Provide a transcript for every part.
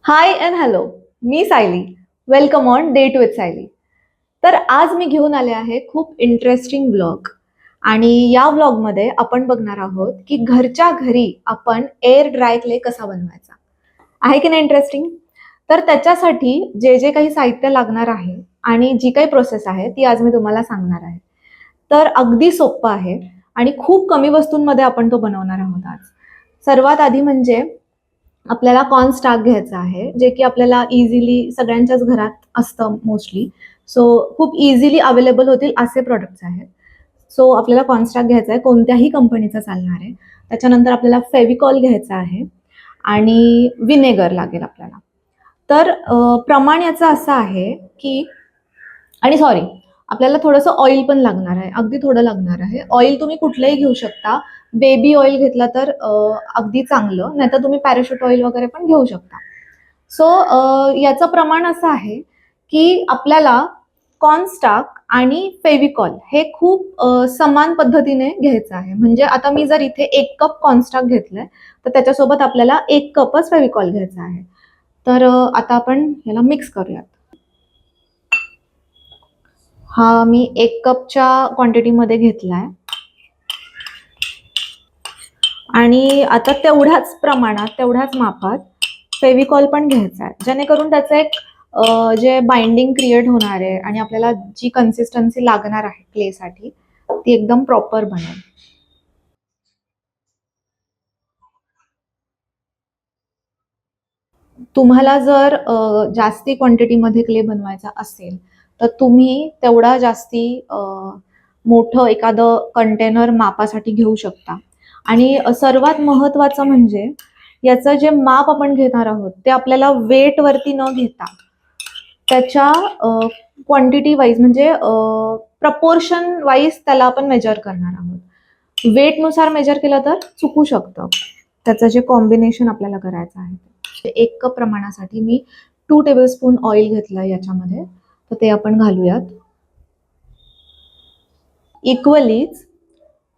High and hello. मी Sayali. Welcome on date with Sayali. तर आज मी घेऊन आले आहे खूप इंटरेस्टिंग व्लॉग. आणि या व्लॉगमध्ये आपण बघणार आहोत की घरच्या घरी आपण एअर ड्राय क्ले कसा बनवायचा. आहे की नाही इंटरेस्टिंग? तर त्याच्यासाठी जे जे काही साहित्य लागणार आहे आणि जी काही प्रोसेस आहे ती आज मी तुम्हाला सांगणार आहे. तर अगदी सोपं आहे आणि खूप कमी वस्तूंमध्ये आपण तो बनवणार आहोत आज. सर्वात आधी म्हणजे आपल्याला कॉर्न स्टार्च घ्यायचा आहे, जे की आपल्याला इझिली सगळ्यांच्याच घरात असतं मोस्टली. सो खूप इझिली अवेलेबल होतील असे प्रॉडक्ट्स आहेत. सो आपल्याला कॉर्न स्टार्च घ्यायचा आहे, कोणत्याही कंपनीचा चालणार आहे. त्याच्यानंतर आपल्याला फेविकॉल घ्यायचा आहे आणि विनेगर लागेल आपल्याला. तर प्रमाण याचं असं आहे की आणि सॉरी, आपल्याला थोडंसं ऑइल पण लागणार आहे. अगदी थोडं लागणार आहे. ऑइल तुम्ही कुठलंही घेऊ शकता. बेबी ऑइल घेतला तर अगदी चांगलं. नाहीतर तुम्ही पॅराशूट ऑइल वगैरे पण घेऊ शकता. सो याचं प्रमाण असं आहे की आपल्याला कॉर्नस्टार्च आणि फेविकॉल हे खूप समान पद्धतीने घ्यायचं आहे. म्हणजे आता मी जर इथे 1 कप कॉर्नस्टार्च घेतलंय, तर त्याच्यासोबत आपल्याला 1 कपच फेविकॉल घ्यायचा आहे. तर आता आपण ह्याला मिक्स करूयात. हा मी 1 कपच्या क्वांटिटीमध्ये घेतलाय आणि आता तेवढ्याच प्रमाणात, तेवढ्याच मापात फेविकॉल पण घ्यायचा आहे. जेणेकरून त्याचं एक जे बाइंडिंग क्रिएट होणार आहे आणि आपल्याला जी कन्सिस्टन्सी लागणार आहे क्लेसाठी ती एकदम प्रॉपर बनेल. तुम्हाला जर जास्ती क्वांटिटीमध्ये क्ले बनवायचा असेल, तर तुम्ही तेवढा जास्ती मोठं एखादं कंटेनर मापासाठी घेऊ शकता. आणि सर्वात महत्त्वाचं म्हणजे याचं जे माप आपण घेणार आहोत, ते आपल्याला वेटवरती न घेता त्याच्या क्वांटिटी वाईज म्हणजे प्रपोर्शन वाईज त्याला आपण मेजर करणार आहोत. वेटनुसार मेजर केलं तर चुकू शकतं. त्याचं जे कॉम्बिनेशन आपल्याला करायचं आहे. 1 कप प्रमाणासाठी मी 2 टेबलस्पून ऑइल घेतलं याच्यामध्ये. तर ते आपण घालूयात. इक्वलीच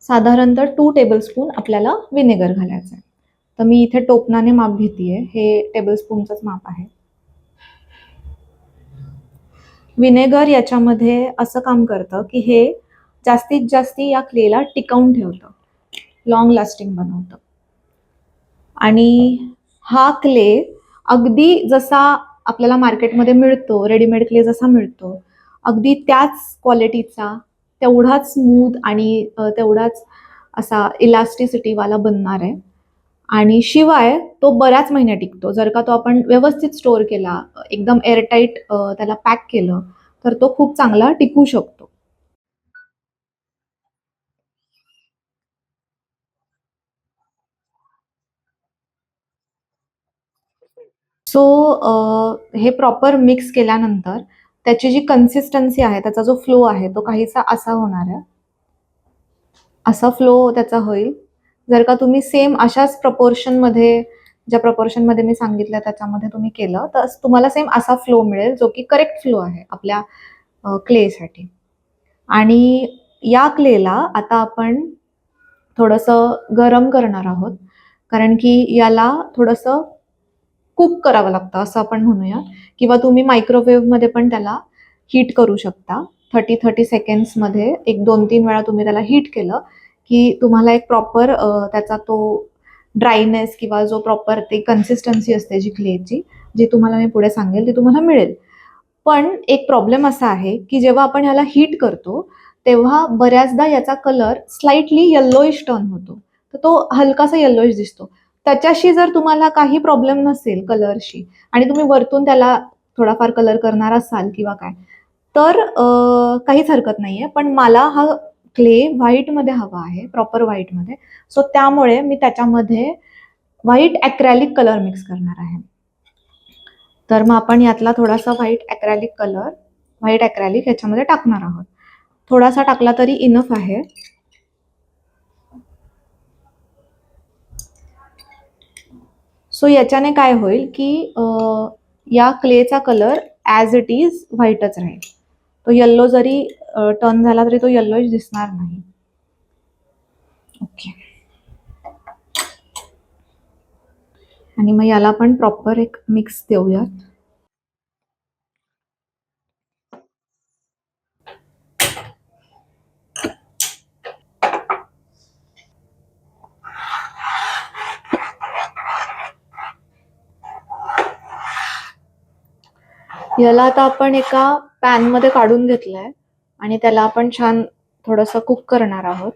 साधारणतः 2 टेबलस्पून आपल्याला विनेगर घालायचं आहे. तर मी इथे टोपनाने माप घेतेय. हे टेबलस्पूनचंच माप आहे. विनेगर याच्यामध्ये असं काम करतं की हे जास्तीत जास्त या क्लेला टिकवून ठेवतं, लॉंग लास्टिंग बनवतं. आणि हा क्ले अगदी जसा आपल्याला मार्केटमध्ये मिळतो, रेडीमेड क्ले जसा मिळतो, अगदी त्याच क्वालिटीचा, तेवढाच स्मूथ आणि तेवढाच असा इलास्टिसिटीवाला बनणार आहे. आणि शिवाय तो बऱ्याच महिने टिकतो. जर का तो आपण व्यवस्थित स्टोअर केला, एकदम एअरटाईट त्याला पॅक केलं, तर तो खूप चांगला टिकू शकतो. सो हे प्रॉपर मिक्स केल्यानंतर त्याची जी कन्सिस्टन्सी आहे, त्याचा जो फ्लो आहे, तो काहीसा असा होणार आहे. असा फ्लो त्याचा होईल. जर का तुम्ही सेम अशाच प्रपोर्शनमध्ये, ज्या प्रपोर्शनमध्ये मी सांगितलं त्याच्यामध्ये तुम्ही केलं, तर तुम्हाला सेम असा फ्लो मिळेल, जो की करेक्ट फ्लो आहे आपल्या क्लेसाठी. आणि या क्लेला आता आपण थोडंसं गरम करणार आहोत. कारण की याला थोडंसं कुक करावं लागतं असं आपण म्हणूया. किंवा तुम्ही मायक्रोवेव्हमध्ये पण त्याला हीट करू शकता. 30-30 सेकंड्समध्ये एक 2-3 वेळा तुम्ही त्याला हीट केलं, की तुम्हाला एक प्रॉपर त्याचा तो ड्रायनेस किंवा जो प्रॉपर ते कन्सिस्टन्सी असते जी क्लेची, जी तुम्हाला मी पुढे सांगेल, ती तुम्हाला मिळेल. पण एक प्रॉब्लेम असा आहे, की जेव्हा आपण ह्याला हीट करतो, तेव्हा बऱ्याचदा याचा कलर स्लाइटली येल्लोइश टर्न होतो. तर तो हलकासा येल्लोइश दिसतो. त्याच्याशी जर तुम्हाला काही प्रॉब्लेम नसेल कलरशी आणि तुम्ही वरतून त्याला थोडाफार कलर करणार असाल किंवा काय, तर काहीच हरकत नाहीये. पण मला हा क्ले व्हाईटमध्ये हवा आहे, प्रॉपर व्हाईटमध्ये. सो त्यामुळे मी त्याच्यामध्ये व्हाईट ॲक्रेलिक कलर मिक्स करणार आहे. तर मग आपण यातला थोडासा व्हाईट ॲक्रेलिक ह्याच्यामध्ये टाकणार आहोत. थोडासा टाकला तरी इनफ आहे. सो याच्याने काय होईल की या क्लेचा कलर ॲज इट इज व्हाईटच राहील. तो येल्लो जरी टर्न झाला तरी तो येल्लोइश दिसणार नाही. ओके. आणि मग याला आपण प्रॉपर एक मिक्स देऊयात. याला आता आपण एका पॅन मध्ये काढून घेतलंय आणि त्याला आपण छान थोडंसं कुक करणार आहोत.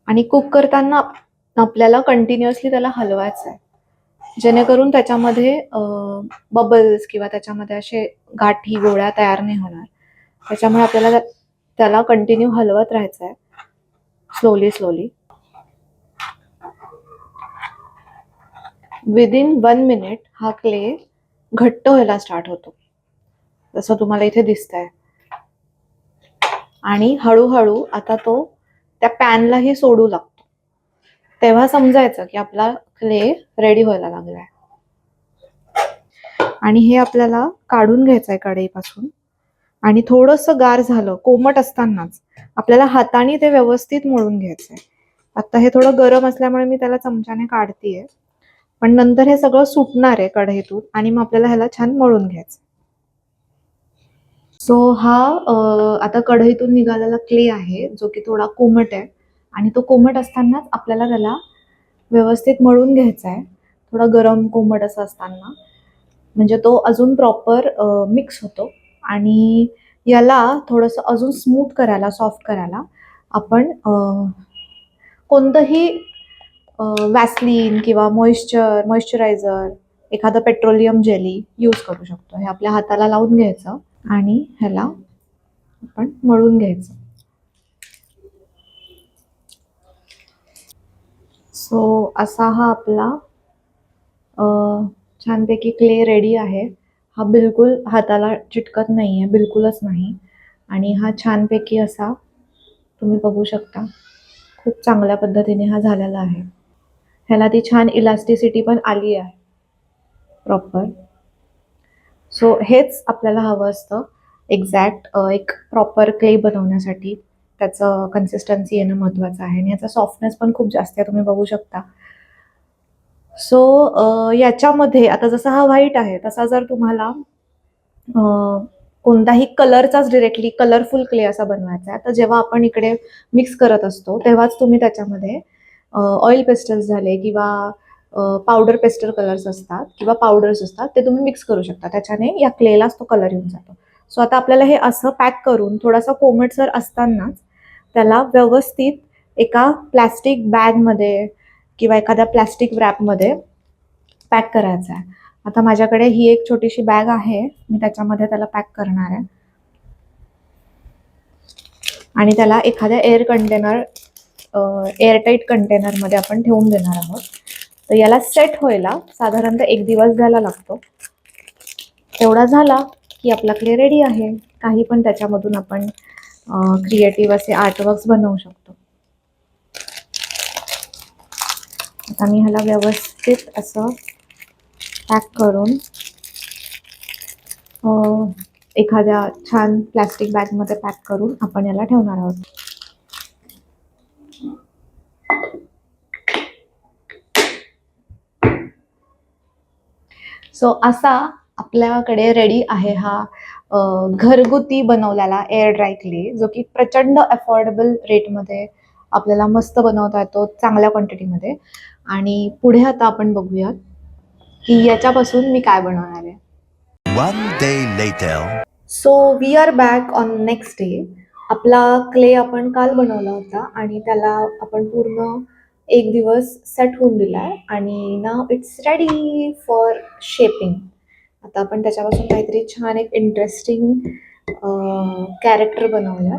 आणि कुक करताना आपल्याला कंटिन्युअसली त्याला हलवायचं आहे, जेणेकरून त्याच्यामध्ये बबल्स किंवा त्याच्यामध्ये असे गाठी गोळ्या तयार नाही होणार. त्याच्यामुळे आपल्याला त्याला कंटिन्यू हलवत राहायचं आहे, स्लोली स्लोली. विदिन 1 मिनिट हा क्ले घट्ट व्हायला स्टार्ट होतो, जसं तुम्हाला इथे दिसतंय. आणि हळूहळू आता तो त्या पॅनलाही सोडू लागतो. तेव्हा समजायचं की आपला क्ले रेडी व्हायला लागलाय. आणि हे आपल्याला काढून घ्यायचंय कढईपासून. आणि थोडंसं गार झालं कोमट असतानाच आपल्याला हाताने ते व्यवस्थित मळून घ्यायचंय. आता हे थोडं गरम असल्यामुळे मी त्याला चमच्याने काढतीये, पण नंतर हे सगळं सुटणार आहे कढईतून आणि मग आपल्याला ह्याला छान मळून घ्यायचं. सो हा आता कढईतून निघालेला क्ले आहे, जो की थोडा कोमट आहे. आणि तो कोमट असतानाच आपल्याला त्याला व्यवस्थित मळून घ्यायचा आहे, थोडा गरम कोमट असं असताना, म्हणजे तो अजून प्रॉपर मिक्स होतो. आणि याला थोडंसं अजून स्मूथ करायला, सॉफ्ट करायला आपण कोणतंही वॅसलीन किंवा मॉइश्चरायझर, एखादं पेट्रोलियम जेली यूज करू शकतो. हे आपल्या हाताला लावून घ्यायचं आणि ह्याला आपण मळून घ्यायचं. सो असा हा आपला छानपैकी क्ले रेडी आहे. हा बिलकुल हाताला चिटकत नाहीये, बिलकुलच नाही. आणि हा छानपैकी असा तुम्ही बघू शकता, खूप चांगल्या पद्धतीने हा झालेला आहे. ह्याला ती छान इलास्टिसिटी पण आली आहे प्रॉपर. सो हेच आपल्याला हवं असतं एक्झॅक्ट एक प्रॉपर क्ले बनवण्यासाठी. त्याचं कन्सिस्टन्सी येणं महत्त्वाचं आहे आणि याचा सॉफ्टनेस पण खूप जास्त आहे, तुम्ही बघू शकता. सो याच्यामध्ये आता जसा हा व्हाईट आहे, तसा जर तुम्हाला कोणताही कलरचाच डिरेक्टली कलरफुल क्ले असा बनवायचा आहे, तर जेव्हा आपण इकडे मिक्स करत असतो तेव्हाच तुम्ही त्याच्यामध्ये ऑइल पेस्टल्स झाले किंवा पावडर पेस्टल कलर्स असतात किंवा पावडर्स असतात, ते तुम्ही मिक्स करू शकता. त्याच्याने या क्लेलाच तो कलर येऊन जातो. सो आता आपल्याला हे असं पॅक करून थोडासा कोमटसर असतानाच त्याला व्यवस्थित एका प्लॅस्टिक बॅगमध्ये किंवा एखाद्या प्लॅस्टिक रॅपमध्ये पॅक करायचं आहे. आता माझ्याकडे ही एक छोटीशी बॅग आहे, मी त्याच्यामध्ये त्याला पॅक करणार आहे. आणि त्याला एखाद्या एअरटाईट कंटेनरमध्ये आपण ठेवून देणार आहोत. तर याला सेट व्हायला साधारणतः 1 दिवस जायला लागतो. तेवढा झाला की आपल्याकडे रेडी आहे. काही पण त्याच्यामधून आपण क्रिएटिव्ह असे आर्टवर्क्स बनवू शकतो. आता मी ह्याला व्यवस्थित असं पॅक करून एखाद्या छान प्लॅस्टिक बॅगमध्ये पॅक करून आपण याला ठेवणार आहोत. सो असा आपल्याकडे रेडी आहे हा घरगुती बनवलेला एअर ड्राय क्ले, जो की प्रचंड अफोर्डेबल रेटमध्ये आपल्याला मस्त बनवता येतो, चांगल्या क्वांटिटीमध्ये. आणि पुढे आता आपण बघूयात की याच्यापासून मी काय बनवणार आहे. 1 day later. So we are back on next day. आपला क्ले आपण काल बनवला होता आणि त्याला आपण पूर्ण 1 दिवस सेट होऊन दिलाय आणि नाव इट्स रेडी फॉर शेपिंग. आता आपण त्याच्यापासून काहीतरी छान एक इंटरेस्टिंग कॅरेक्टर बनवूया.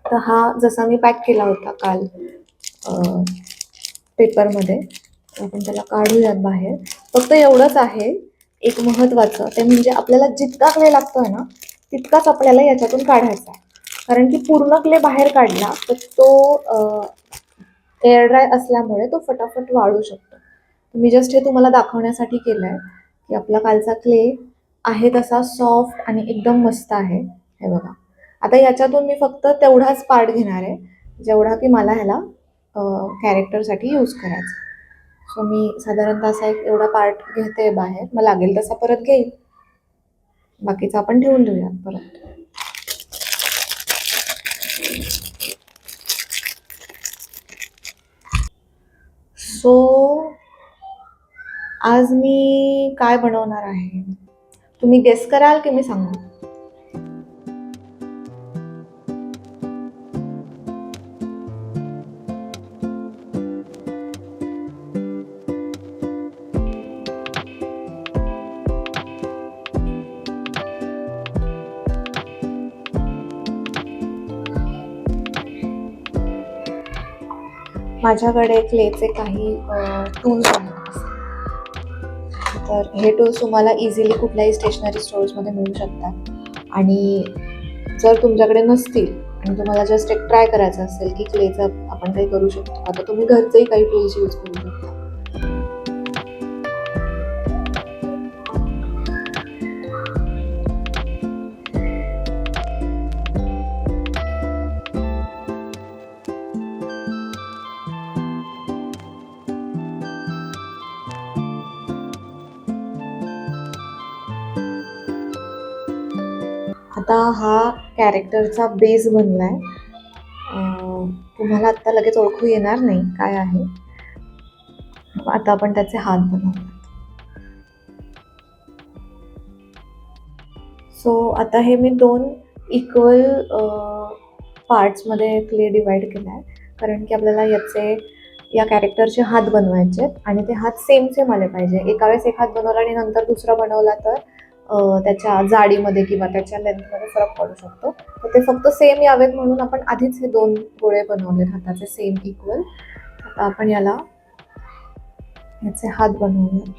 तर हा जसा मी पॅक केला होता काल पेपरमध्ये, आपण त्याला काढूयात बाहेर. फक्त एवढंच आहे एक महत्त्वाचं, ते म्हणजे आपल्याला जितका क्ले लागतोय ना तितकाच आपल्याला याच्यातून काढायचा आहे. कारण की पूर्ण क्ले बाहेर काढला तर तो एअर ड्राय असल्यामुळे तो फटाफट वाळू शकतो. मी जस्ट हे तुम्हाला दाखवण्यासाठी केलंय की आपला कालचा क्ले आहे तसा सॉफ्ट आणि एकदम मस्त आहे. हे बघा, आता याच्यातून मी फक्त तेवढाच पार्ट घेणार आहे जेवढा की मला ह्याला कॅरेक्टरसाठी यूज करायचा. सो मी साधारणतः असा एक एवढा पार्ट घेते बाहेर, मग लागेल तसा परत घेईल, बाकीचा आपण ठेवून देऊया परत. सो आज मी काय बनवणार आहे तुम्ही गेस कराल की मी सांगू? माझ्याकडे क्लेचे काही टूल्स आहेत. तर हे टूल्स तुम्हाला इझिली कुठल्याही स्टेशनरी स्टोर्समध्ये मिळू शकतात. आणि जर तुमच्याकडे नसतील आणि तुम्हाला जस्ट एक ट्राय करायचं असेल की क्लेचं आपण काही करू शकतो का, तर तुम्ही घरचेही काही टूल्स यूज करू शकता. आता हा कॅरेक्टरचा बेस बनलाय. तुम्हाला आता लगेच ओळखू येणार नाही काय आहे. आता आपण त्याचे हात बनवूया. सो आता हे मी 2 इक्वल पार्ट्समध्ये क्ले डिवाइड केला आहे, कारण की आपल्याला या कॅरेक्टरचे हात बनवायचे आहेत आणि ते हात सेम आले पाहिजे. एका वेळेस एक हात बनवला आणि नंतर दुसरा बनवला तर त्याच्या जाडीमध्ये किंवा त्याच्या लेंथमध्ये फरक पडू शकतो. तर ते फक्त सेम यावेत म्हणून आपण आधीच हे 2 गोळे बनवले हाताचे सेम इक्वल. आता आपण याचे हात बनवूया.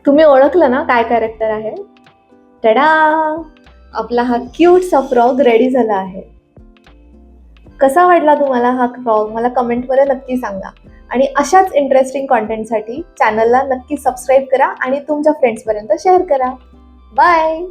तुम्ही ओळखलं ना काय कॅरेक्टर आहे? टडा! आपला हा क्यूटसा फ्रॉग रेडी झाला आहे. कसा वाटला तुम्हाला हा फ्रॉग? मला कमेंटमध्ये नक्की सांगा. आणि अशाच इंटरेस्टिंग कॉन्टेंटसाठी चॅनलला नक्की सबस्क्राईब करा आणि तुमच्या फ्रेंड्सपर्यंत शेअर करा. बाय!